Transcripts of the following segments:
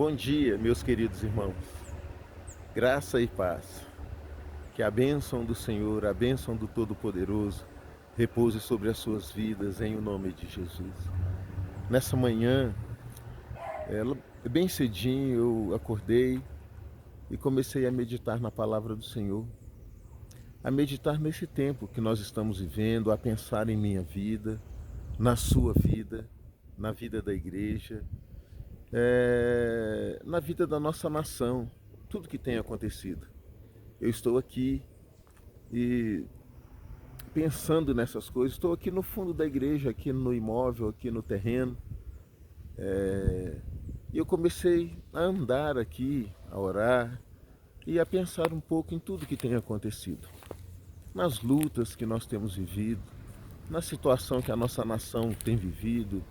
Bom dia, meus queridos irmãos. Graça e paz. Que a bênção do Senhor, a bênção do Todo-Poderoso, repouse sobre as suas vidas em o nome de Jesus. Nessa manhã, bem cedinho, eu acordei e comecei a meditar na palavra do Senhor, a meditar nesse tempo que nós estamos vivendo, a pensar em minha vida, na sua vida, na vida da igreja, na vida da nossa nação, tudo que tem acontecido. Eu estou aqui e pensando nessas coisas, estou aqui no fundo da igreja, aqui no imóvel, aqui no terreno, e eu comecei a andar aqui, a orar e a pensar um pouco em tudo que tem acontecido, nas lutas que nós temos vivido, na situação que a nossa nação tem vivido,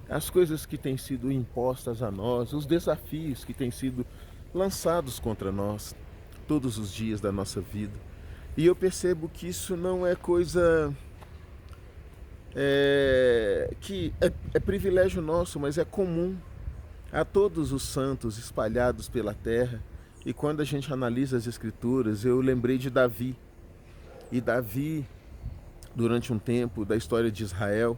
as coisas que têm sido impostas a nós, os desafios que têm sido lançados contra nós todos os dias da nossa vida. E eu percebo que isso não é coisa que é privilégio nosso, mas é comum a todos os santos espalhados pela terra. E quando a gente analisa as escrituras, eu lembrei de Davi. E Davi, durante um tempo da história de Israel,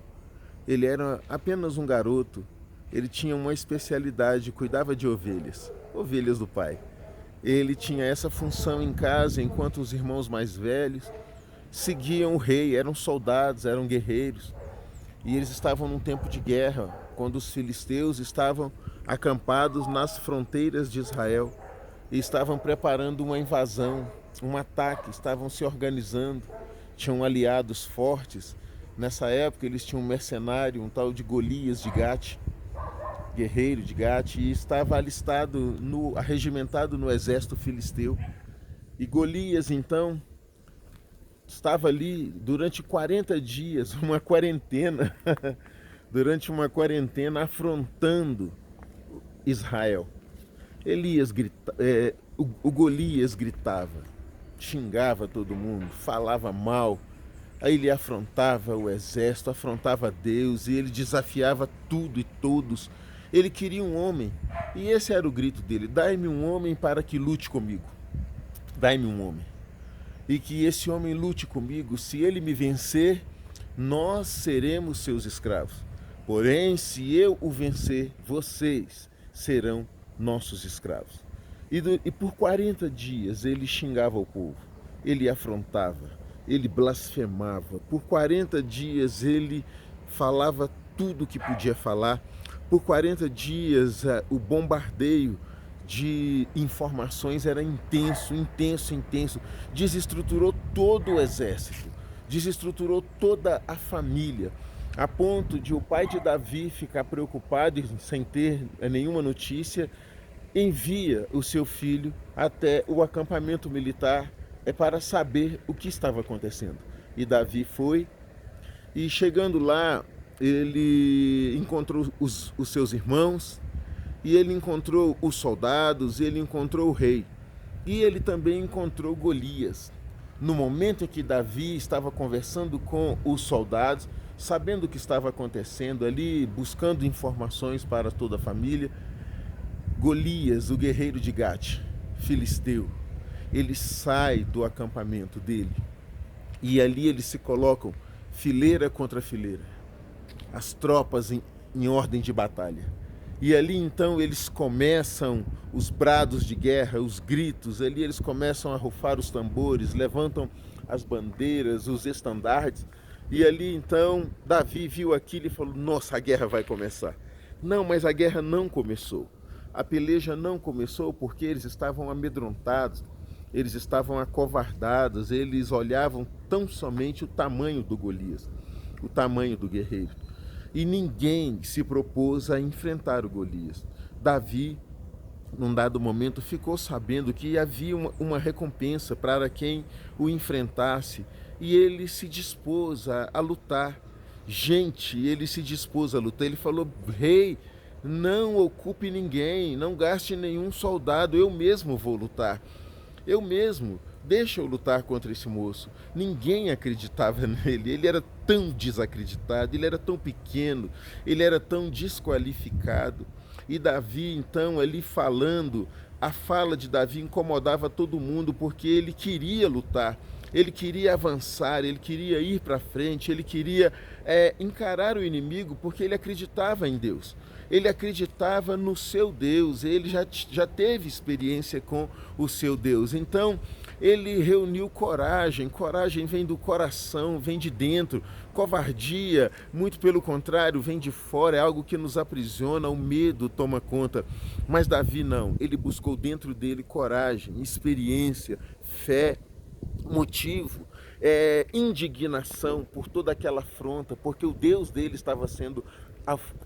ele era apenas um garoto. Ele tinha uma especialidade, cuidava de ovelhas, ovelhas do pai. Ele tinha essa função em casa, enquanto os irmãos mais velhos seguiam o rei, eram soldados, eram guerreiros. E eles estavam num tempo de guerra, quando os filisteus estavam acampados nas fronteiras de Israel e estavam preparando uma invasão, um ataque, estavam se organizando, tinham aliados fortes. Nessa época eles tinham um mercenário, um tal de Golias de Gate, guerreiro de Gate, e estava alistado, arregimentado no exército filisteu. E Golias então estava ali durante 40 dias, uma quarentena, durante uma quarentena afrontando Israel. O Golias gritava, xingava todo mundo, falava mal. Aí ele afrontava o exército, afrontava Deus, e ele desafiava tudo e todos. Ele queria um homem, e esse era o grito dele: dai-me um homem para que lute comigo. Dai-me um homem. E que esse homem lute comigo. Se ele me vencer, nós seremos seus escravos. Porém, se eu o vencer, vocês serão nossos escravos. E por 40 dias ele xingava o povo, ele afrontava, ele blasfemava. Por 40 dias ele falava tudo o que podia falar. Por 40 dias o bombardeio de informações era intenso, intenso, intenso. Desestruturou todo o exército, desestruturou toda a família, a ponto de o pai de Davi ficar preocupado sem ter nenhuma notícia, envia o seu filho até o acampamento militar para saber o que estava acontecendo. E Davi foi, e chegando lá, ele encontrou os seus irmãos, e ele encontrou os soldados, ele encontrou o rei. E ele também encontrou Golias. No momento em que Davi estava conversando com os soldados, sabendo o que estava acontecendo ali, buscando informações para toda a família, Golias, o guerreiro de Gate, filisteu, ele sai do acampamento dele. E ali eles se colocam fileira contra fileira, as tropas em ordem de batalha. E ali então eles começam os brados de guerra, os gritos, ali eles começam a rufar os tambores, levantam as bandeiras, os estandartes. E ali então Davi viu aquilo e falou: nossa, a guerra vai começar. Não, mas a guerra não começou. A peleja não começou porque eles estavam amedrontados, eles estavam acovardados, eles olhavam tão somente o tamanho do Golias, o tamanho do guerreiro. E ninguém se propôs a enfrentar o Golias. Davi, num dado momento, ficou sabendo que havia uma recompensa para quem o enfrentasse, e ele se dispôs a lutar. Gente, ele se dispôs a lutar. Ele falou: rei, não ocupe ninguém, não gaste nenhum soldado, eu mesmo vou lutar. Eu mesmo, deixa eu lutar contra esse moço. Ninguém acreditava nele, ele era tão desacreditado, ele era tão pequeno, ele era tão desqualificado. E Davi, então, ali falando, a fala de Davi incomodava todo mundo, porque ele queria lutar, ele queria avançar, ele queria ir para frente, ele queria encarar o inimigo, porque ele acreditava em Deus. Ele acreditava no seu Deus, ele já teve experiência com o seu Deus. Então, ele reuniu coragem. Coragem vem do coração, vem de dentro. Covardia, muito pelo contrário, vem de fora, é algo que nos aprisiona, o medo toma conta. Mas Davi não, ele buscou dentro dele coragem, experiência, fé, motivo, indignação por toda aquela afronta, porque o Deus dele estava sendo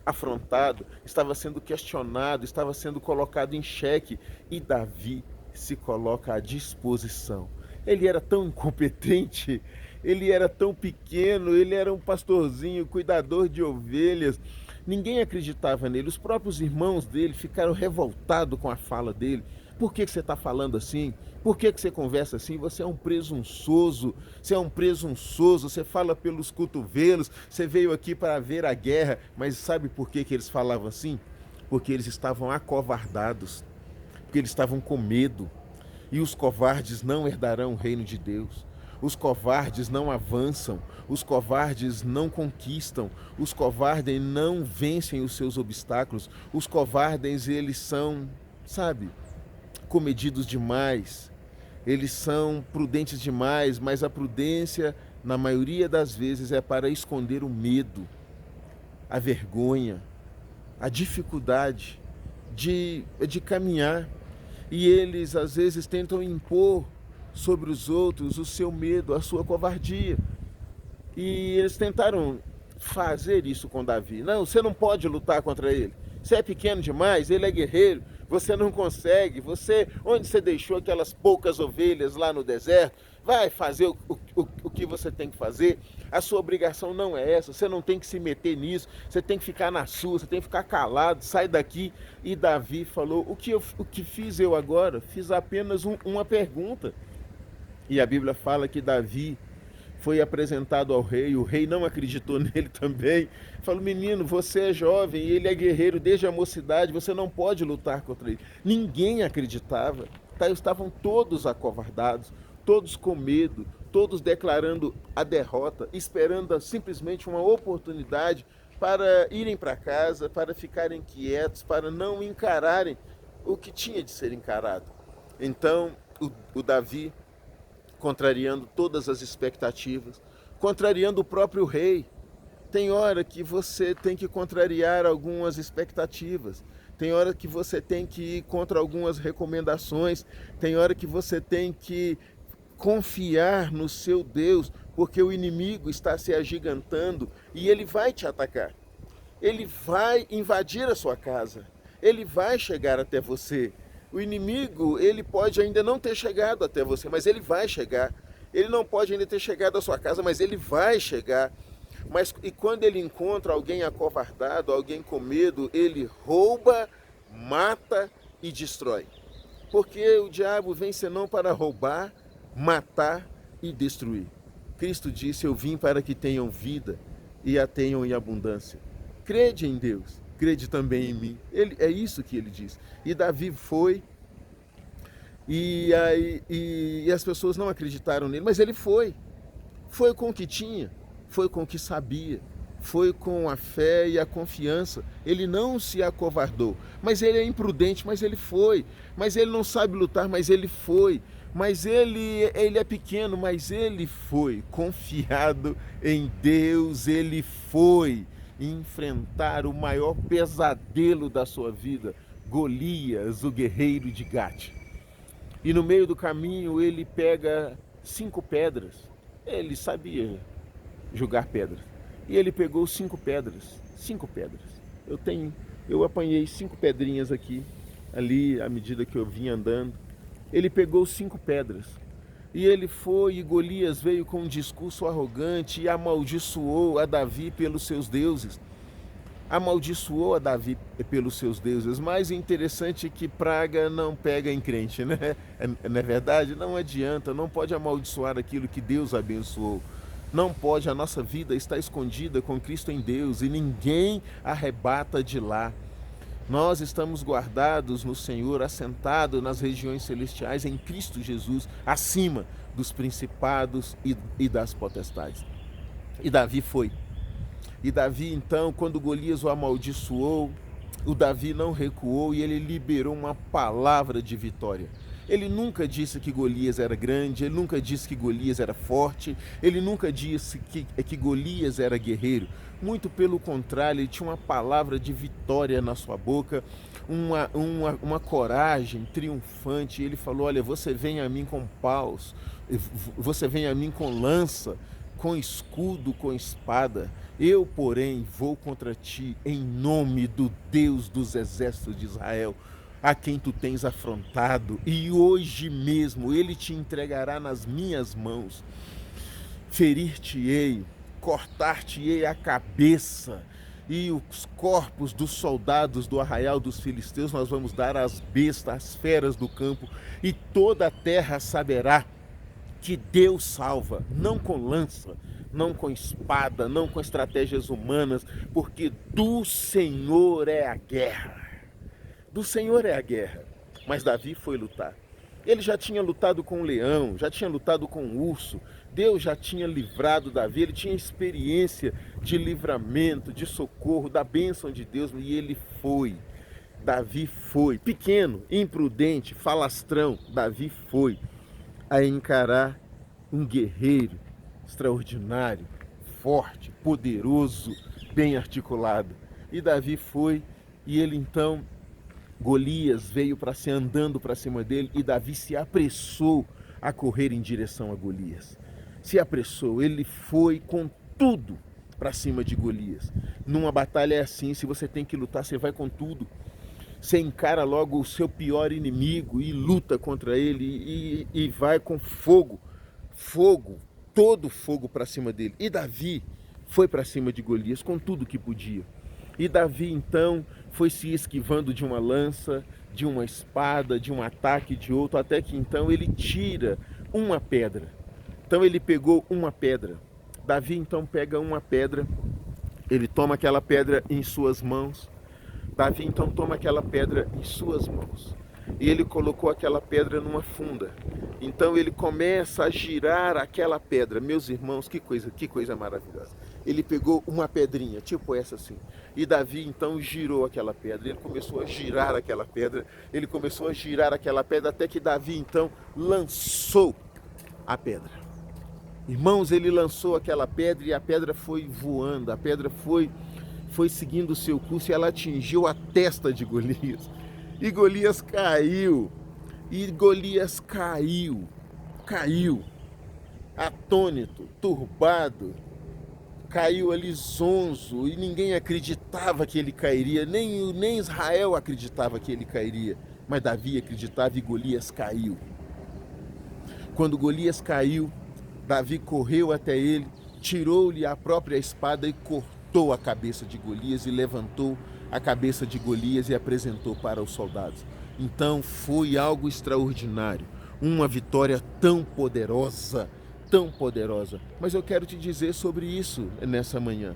afrontado, estava sendo questionado, estava sendo colocado em xeque, e Davi se coloca à disposição. Ele era tão incompetente, ele era tão pequeno, ele era um pastorzinho, cuidador de ovelhas, ninguém acreditava nele, os próprios irmãos dele ficaram revoltados com a fala dele. Por que você está falando assim? Por que você conversa assim? Você é um presunçoso, você fala pelos cotovelos, você veio aqui para ver a guerra, mas sabe por que eles falavam assim? Porque eles estavam acovardados, porque eles estavam com medo, e os covardes não herdarão o reino de Deus. Os covardes não avançam, os covardes não conquistam, os covardes não vencem os seus obstáculos, os covardes eles são, comedidos demais, eles são prudentes demais, mas a prudência, na maioria das vezes, é para esconder o medo, a vergonha, a dificuldade de caminhar. E eles, às vezes, tentam impor sobre os outros o seu medo, a sua covardia. E eles tentaram fazer isso com Davi. Não, você não pode lutar contra ele. Você é pequeno demais, ele é guerreiro. Você não consegue, onde você deixou aquelas poucas ovelhas lá no deserto, vai fazer o que você tem que fazer, a sua obrigação não é essa, você não tem que se meter nisso, você tem que ficar na sua, você tem que ficar calado, sai daqui. E Davi falou, o que fiz eu agora? Fiz apenas uma pergunta. E a Bíblia fala que Davi foi apresentado ao rei, o rei não acreditou nele também, falou, menino, você é jovem, ele é guerreiro desde a mocidade, você não pode lutar contra ele. Ninguém acreditava, estavam todos acovardados, todos com medo, todos declarando a derrota, esperando simplesmente uma oportunidade para irem para casa, para ficarem quietos, para não encararem o que tinha de ser encarado. Então, o Davi, contrariando todas as expectativas, contrariando o próprio rei. Tem hora que você tem que contrariar algumas expectativas, tem hora que você tem que ir contra algumas recomendações, tem hora que você tem que confiar no seu Deus, porque o inimigo está se agigantando e ele vai te atacar. Ele vai invadir a sua casa, ele vai chegar até você. O inimigo, ele pode ainda não ter chegado até você, mas ele vai chegar. Ele não pode ainda ter chegado à sua casa, mas ele vai chegar. E quando ele encontra alguém acovardado, alguém com medo, ele rouba, mata e destrói. Porque o diabo vem senão para roubar, matar e destruir. Cristo disse, eu vim para que tenham vida e a tenham em abundância. Crede em Deus. Crede também em mim. É isso que ele diz. E Davi foi, e as pessoas não acreditaram nele, mas ele foi. Foi com o que tinha, foi com o que sabia, foi com a fé e a confiança. Ele não se acovardou, mas ele é imprudente, mas ele foi. Mas ele não sabe lutar, mas ele foi. Mas ele é pequeno, mas ele foi. Confiado em Deus, ele foi enfrentar o maior pesadelo da sua vida, Golias, o guerreiro de Gate. E no meio do caminho ele pega 5 pedras. Ele sabia jogar pedras. E ele pegou 5 pedras. 5 pedras. Eu apanhei 5 pedrinhas aqui, ali, à medida que eu vinha andando. Ele pegou 5 pedras. E ele foi, e Golias veio com um discurso arrogante e amaldiçoou a Davi pelos seus deuses. Amaldiçoou a Davi pelos seus deuses. Mais interessante que praga não pega em crente, né? Não é verdade? Não adianta, não pode amaldiçoar aquilo que Deus abençoou. Não pode, a nossa vida está escondida com Cristo em Deus e ninguém arrebata de lá. Nós estamos guardados no Senhor, assentados nas regiões celestiais em Cristo Jesus, acima dos principados e das potestades. E Davi foi. E Davi, então, quando Golias o amaldiçoou, o Davi não recuou e ele liberou uma palavra de vitória. Ele nunca disse que Golias era grande, ele nunca disse que Golias era forte, ele nunca disse que Golias era guerreiro. Muito pelo contrário, ele tinha uma palavra de vitória na sua boca, uma coragem triunfante. Ele falou: olha, você vem a mim com paus, você vem a mim com lança, com escudo, com espada. Eu, porém, vou contra ti em nome do Deus dos exércitos de Israel, a quem tu tens afrontado, e hoje mesmo ele te entregará nas minhas mãos. Ferir-te-ei, cortar-te-ei a cabeça, e os corpos dos soldados do arraial dos filisteus nós vamos dar às bestas, às feras do campo, e toda a terra saberá que Deus salva, não com lança, não com espada, não com estratégias humanas, porque do Senhor é a guerra. Do Senhor é a guerra. Mas Davi foi lutar. Ele já tinha lutado com o leão, já tinha lutado com o urso. Deus já tinha livrado Davi, ele tinha experiência de livramento, de socorro, da bênção de Deus, e ele foi. Davi foi. Pequeno, imprudente, falastrão, Davi foi a encarar um guerreiro extraordinário, forte, poderoso, bem articulado. E Davi foi, e ele então, Golias veio para ser andando para cima dele, e Davi se apressou a correr em direção a Golias. Se apressou, ele foi com tudo para cima de Golias. Numa batalha é assim, se você tem que lutar, você vai com tudo. Você encara logo o seu pior inimigo e luta contra ele e vai com fogo, todo fogo para cima dele. E Davi foi para cima de Golias com tudo que podia. E Davi então foi se esquivando de uma lança, de uma espada, de um ataque de outro, até que então ele tira uma pedra. Então ele pegou uma pedra. Davi então pega uma pedra, ele toma aquela pedra em suas mãos. Davi então toma aquela pedra em suas mãos e ele colocou aquela pedra numa funda. Então ele começa a girar aquela pedra. Meus irmãos, que coisa maravilhosa. Ele pegou uma pedrinha, tipo essa assim, e Davi então girou aquela pedra. Ele começou a girar aquela pedra, até que Davi então lançou a pedra. Irmãos, ele lançou aquela pedra e a pedra foi voando, a pedra foi seguindo o seu curso e ela atingiu a testa de Golias. E Golias caiu, atônito, turbado, caiu ali zonzo, e ninguém acreditava que ele cairia, nem Israel acreditava que ele cairia, mas Davi acreditava e Golias caiu. Quando Golias caiu, Davi correu até ele, tirou-lhe a própria espada e cortou a cabeça de Golias e levantou a cabeça de Golias e apresentou para os soldados. Então foi algo extraordinário, uma vitória tão poderosa. Mas eu quero te dizer sobre isso nessa manhã.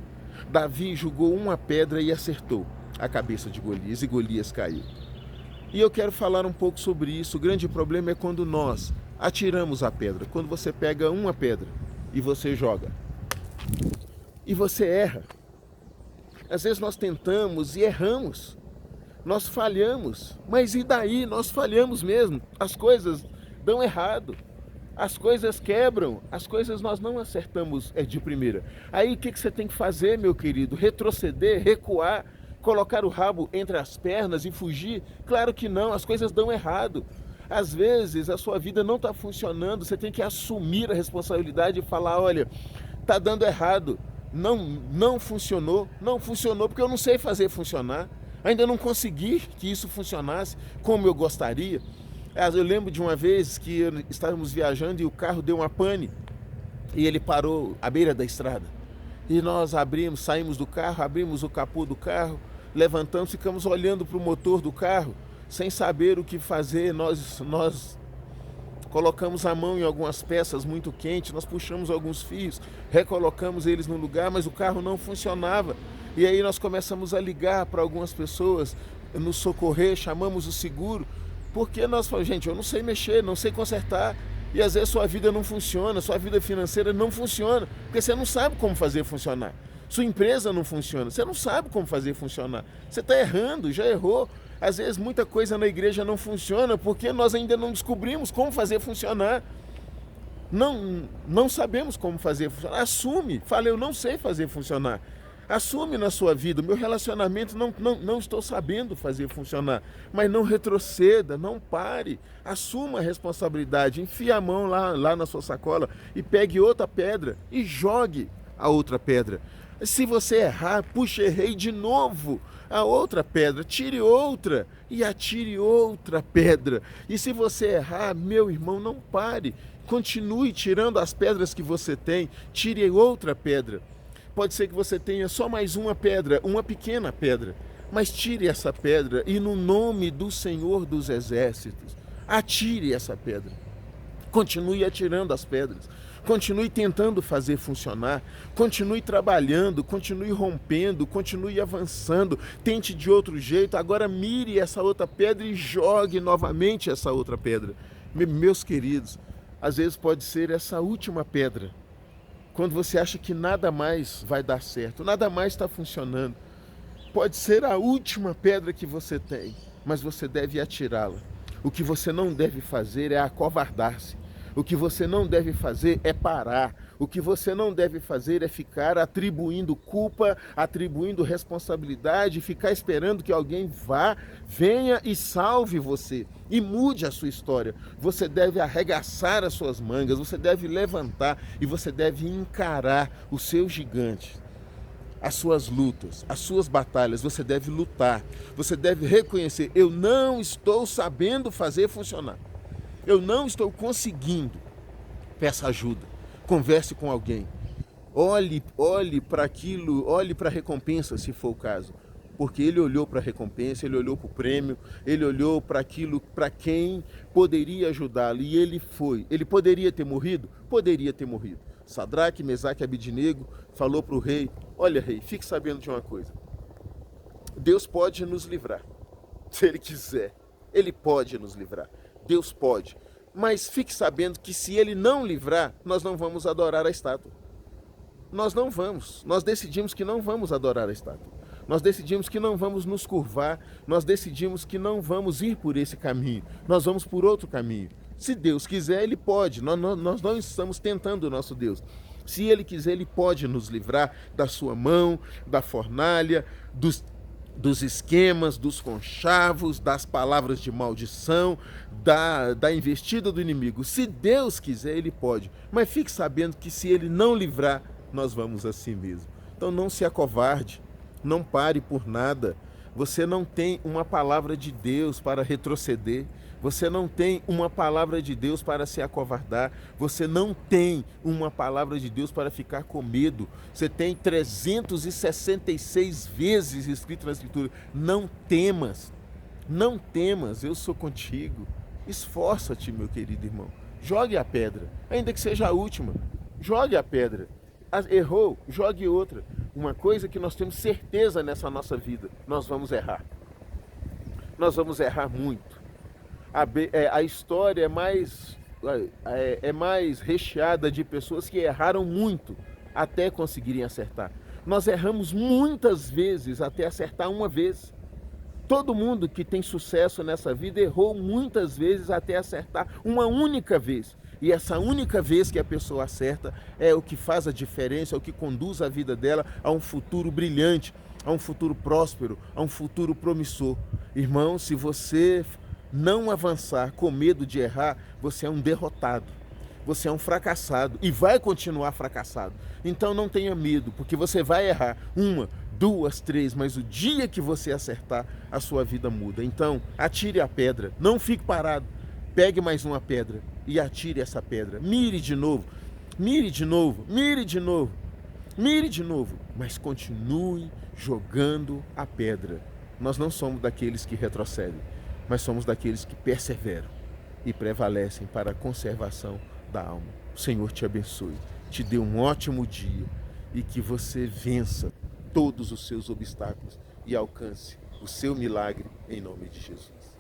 Davi jogou uma pedra e acertou a cabeça de Golias, e Golias caiu. E eu quero falar um pouco sobre isso. O grande problema é quando nós atiramos a pedra, quando você pega uma pedra e você joga, e você erra. Às vezes nós tentamos e erramos, nós falhamos, mas e daí? Nós falhamos mesmo, as coisas dão errado, as coisas quebram, as coisas nós não acertamos de primeira. Aí o que você tem que fazer, meu querido? Retroceder, recuar, colocar o rabo entre as pernas e fugir? Claro que não, as coisas dão errado. Às vezes a sua vida não está funcionando, você tem que assumir a responsabilidade e falar: olha, está dando errado, não funcionou porque eu não sei fazer funcionar, ainda não consegui que isso funcionasse como eu gostaria. Eu lembro de uma vez que estávamos viajando e o carro deu uma pane e ele parou à beira da estrada. E nós saímos do carro, abrimos o capô do carro, levantamos, ficamos olhando para o motor do carro, sem saber o que fazer. Nós colocamos a mão em algumas peças muito quentes, nós puxamos alguns fios, recolocamos eles no lugar, mas o carro não funcionava. E aí nós começamos a ligar para algumas pessoas nos socorrer, chamamos o seguro, porque nós falamos, gente, eu não sei mexer, não sei consertar, e às vezes sua vida não funciona, sua vida financeira não funciona, porque você não sabe como fazer funcionar. Sua empresa não funciona, você não sabe como fazer funcionar. Você está errando, já errou. Às vezes muita coisa na igreja não funciona porque nós ainda não descobrimos como fazer funcionar. Não sabemos como fazer funcionar. Assume, fala, eu não sei fazer funcionar. Assume na sua vida, meu relacionamento não estou sabendo fazer funcionar. Mas não retroceda, não pare. Assuma a responsabilidade, enfie a mão lá na sua sacola e pegue outra pedra e jogue a outra pedra. Se você errar, puxa, errei de novo. A outra pedra, tire outra e atire outra pedra. E se você errar, meu irmão, não pare. Continue tirando as pedras que você tem, tire outra pedra. Pode ser que você tenha só mais uma pedra, uma pequena pedra, mas tire essa pedra e no nome do Senhor dos Exércitos, atire essa pedra. Continue atirando as pedras. Continue tentando fazer funcionar, continue trabalhando, continue rompendo, continue avançando, tente de outro jeito, agora mire essa outra pedra e jogue novamente essa outra pedra. Meus queridos, às vezes pode ser essa última pedra, quando você acha que nada mais vai dar certo, nada mais está funcionando. Pode ser a última pedra que você tem, mas você deve atirá-la. O que você não deve fazer é acovardar-se. O que você não deve fazer é parar. O que você não deve fazer é ficar atribuindo culpa, atribuindo responsabilidade, ficar esperando que alguém venha e salve você e mude a sua história. Você deve arregaçar as suas mangas, você deve levantar e você deve encarar os seus gigantes. As suas lutas, as suas batalhas, você deve lutar. Você deve reconhecer, eu não estou sabendo fazer funcionar. Eu não estou conseguindo. Peça ajuda. Converse com alguém. Olhe para aquilo, olhe para a recompensa, se for o caso. Porque ele olhou para a recompensa, ele olhou para o prêmio, ele olhou para aquilo, para quem poderia ajudá-lo. E ele foi. Ele poderia ter morrido? Poderia ter morrido. Sadraque, Mesaque e Abednego falou para o rei, olha rei, fique sabendo de uma coisa. Deus pode nos livrar. Se ele quiser, ele pode nos livrar. Deus pode, mas fique sabendo que se ele não livrar, nós não vamos adorar a estátua. Nós não vamos, nós decidimos que não vamos adorar a estátua. Nós decidimos que não vamos nos curvar, nós decidimos que não vamos ir por esse caminho, nós vamos por outro caminho. Se Deus quiser, ele pode, nós não estamos tentando o nosso Deus. Se ele quiser, ele pode nos livrar da sua mão, da fornalha, dos esquemas, dos conchavos, das palavras de maldição, da investida do inimigo. Se Deus quiser, ele pode. Mas fique sabendo que se ele não livrar, nós vamos assim mesmo. Então não se acovarde, não pare por nada. Você não tem uma palavra de Deus para retroceder. Você não tem uma palavra de Deus para se acovardar. Você não tem uma palavra de Deus para ficar com medo. Você tem 366 vezes escrito na Escritura, não temas, não temas, eu sou contigo. Esforça-te, meu querido irmão. Jogue a pedra, ainda que seja a última. Jogue a pedra. Errou, jogue outra. Uma coisa que nós temos certeza nessa nossa vida, nós vamos errar. Nós vamos errar muito. A história é mais recheada de pessoas que erraram muito até conseguirem acertar. Nós erramos muitas vezes até acertar uma vez. Todo mundo que tem sucesso nessa vida errou muitas vezes até acertar uma única vez. E essa única vez que a pessoa acerta é o que faz a diferença, é o que conduz a vida dela a um futuro brilhante, a um futuro próspero, a um futuro promissor. Irmão, se você não avançar com medo de errar, você é um derrotado, você é um fracassado e vai continuar fracassado. Então não tenha medo, porque você vai errar uma, duas, três, mas o dia que você acertar, a sua vida muda. Então atire a pedra, não fique parado, pegue mais uma pedra e atire essa pedra. Mire de novo, mire de novo, mire de novo, mire de novo, mas continue jogando a pedra. Nós não somos daqueles que retrocedem, mas somos daqueles que perseveram e prevalecem para a conservação da alma. O Senhor te abençoe, te dê um ótimo dia e que você vença todos os seus obstáculos e alcance o seu milagre em nome de Jesus.